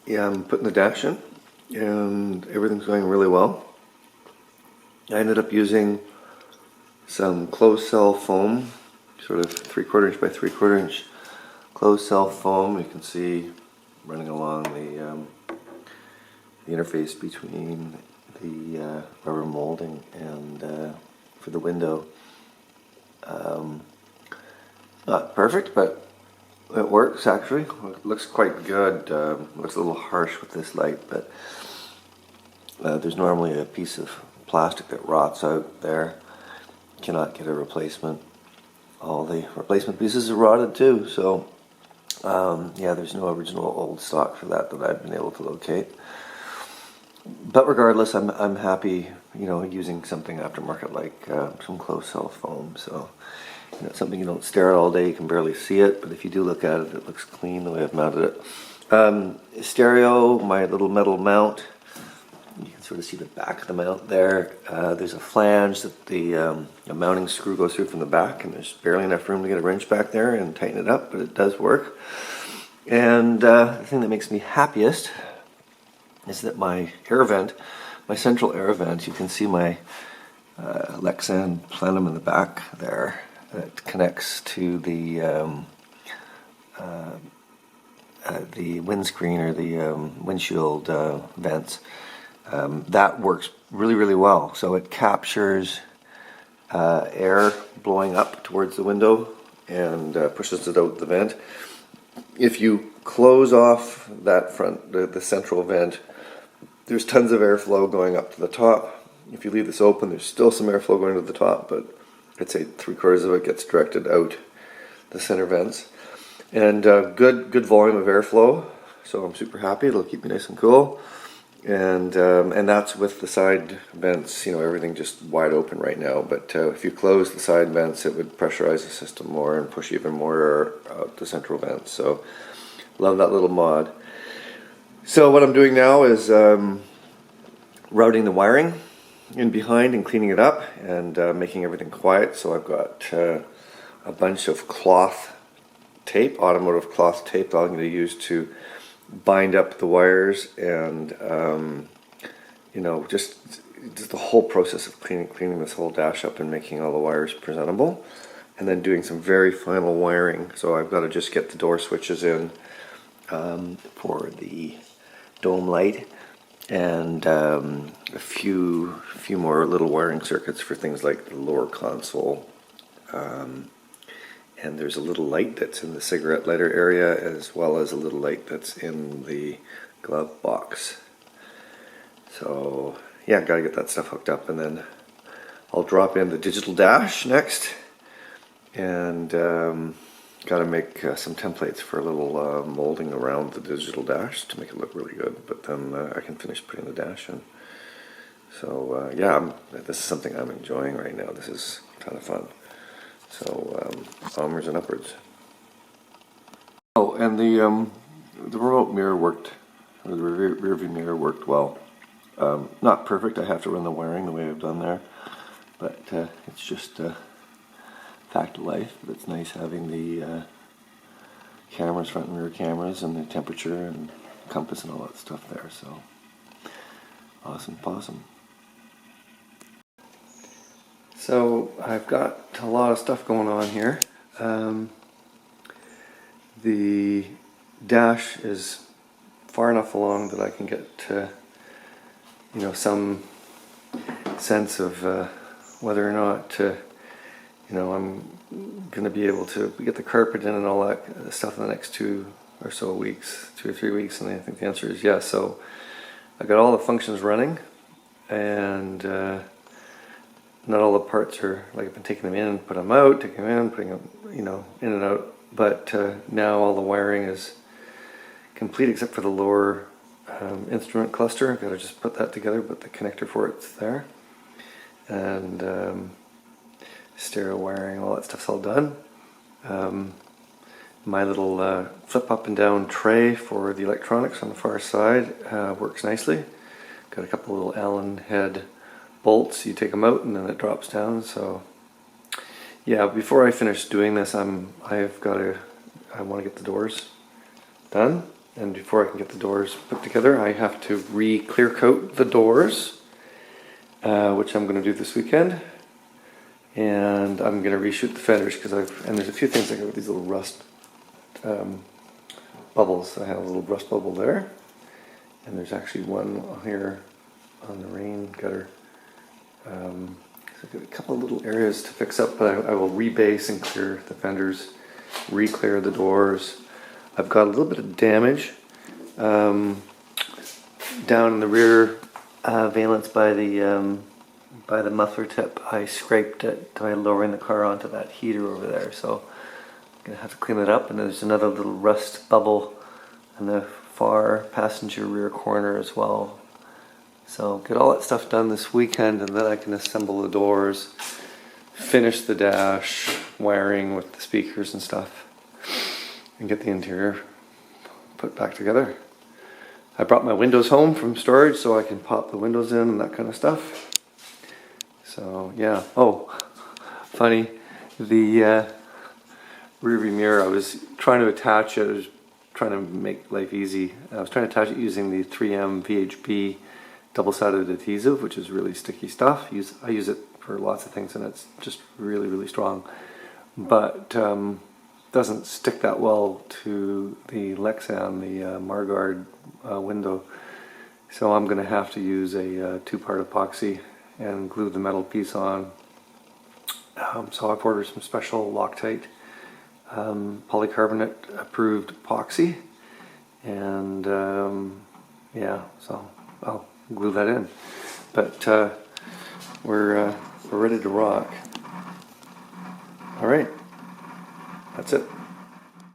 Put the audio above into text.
Yeah, I'm putting the dash in, and everything's going really well. I ended up using some closed cell foam, sort of 3/4 inch by 3/4 inch closed cell foam. You can see running along the interface between the rubber molding and for the window. Not perfect, but it works actually. It looks quite good. Looks a little harsh with this light, but there's normally a piece of plastic that rots out there. Cannot get a replacement. All the replacement pieces are rotted too, so yeah, there's no original old stock for that I've been able to locate. But regardless, I'm happy, using something aftermarket like some closed cell foam. So it's something you don't stare at all day. You can barely see it, but if you do look at it, it looks clean the way I've mounted it. Stereo, my little metal mount. You can sort of see the back of the mount there. There's a flange that the mounting screw goes through from the back, and there's barely enough room to get a wrench back there and tighten it up, but it does work. And the thing that makes me happiest is that my air vent, my central air vent, you can see my Lexan plenum in the back there. It connects to the windscreen or the windshield vents. That works really, really well. So it captures air blowing up towards the window and pushes it out the vent. If you close off that front, the central vent, there's tons of airflow going up to the top. If you leave this open, there's still some airflow going to the top, but I'd say 3/4 of it gets directed out the center vents. And good volume of airflow, so I'm super happy. It'll keep me nice and cool. And that's with the side vents, everything just wide open right now. But if you close the side vents, it would pressurize the system more and push even more air out the central vents. So love that little mod. So what I'm doing now is routing the wiring in behind and cleaning it up and making everything quiet. So I've got a bunch of cloth tape, automotive cloth tape that I'm going to use to bind up the wires and just the whole process of cleaning this whole dash up and making all the wires presentable, and then doing some very final wiring. So I've got to just get the door switches in for the dome light, and a few more little wiring circuits for things like the lower console. And there's a little light that's in the cigarette lighter area, as well as a little light that's in the glove box. So yeah, gotta get that stuff hooked up, and then I'll drop in the digital dash next, and gotta make some templates for a little molding around the digital dash to make it look really good, but then I can finish putting the dash in. So yeah, this is something I'm enjoying right now. This is a ton of fun. So onwards and upwards. Oh, and the remote mirror worked, or the rear view mirror worked well. Not perfect. I have to run the wiring the way I've done there, but it's just a fact of life. But it's nice having the cameras, front and rear cameras, and the temperature and compass and all that stuff there. So awesome, possum. So I've got a lot of stuff going on here. The dash is far enough along that I can get some sense of whether or not I'm going to be able to get the carpet in and all that stuff in the next 2 or 3 weeks, and I think the answer is yes. So I've got all the functions running, and not all the parts are, like, I've been taking them in and put them out, taking them in, putting them, in and out. But now all the wiring is complete except for the lower instrument cluster. I've got to just put that together, but the connector for it's there. And stereo wiring, all that stuff's all done. My little flip up and down tray for the electronics on the far side works nicely. Got a couple little Allen head bolts. You take them out and then it drops down. So yeah, before I finish doing this, I want to get the doors done And before I can get the doors put together, I have to re-clear coat the doors, which I'm going to do this weekend. And I'm going to reshoot the fenders because and there's a few things I got with these little rust bubbles. I have a little rust bubble there, and there's actually one here on the rain gutter. So I've got a couple of little areas to fix up, but I will rebase and clear the fenders, re-clear the doors. I've got a little bit of damage down in the rear valence by the muffler tip. I scraped it by lowering the car onto that heater over there, so I'm gonna have to clean it up. And there's another little rust bubble in the far passenger rear corner as well. So get all that stuff done this weekend, and then I can assemble the doors, finish the dash wiring with the speakers and stuff, and get the interior put back together. I brought my windows home from storage so I can pop the windows in and that kind of stuff. So yeah. Oh, funny, the rear view mirror, I was trying to attach it. I was trying to make life easy. I was trying to attach it using the 3M VHB double-sided adhesive, which is really sticky stuff. I use it for lots of things, and it's just really, really strong. But doesn't stick that well to the Lexan, the Margard window. So I'm going to have to use a two-part epoxy and glue the metal piece on. So I've ordered some special Loctite polycarbonate approved epoxy, and yeah, so I'll glue that in. But we're ready to rock. All right, that's it.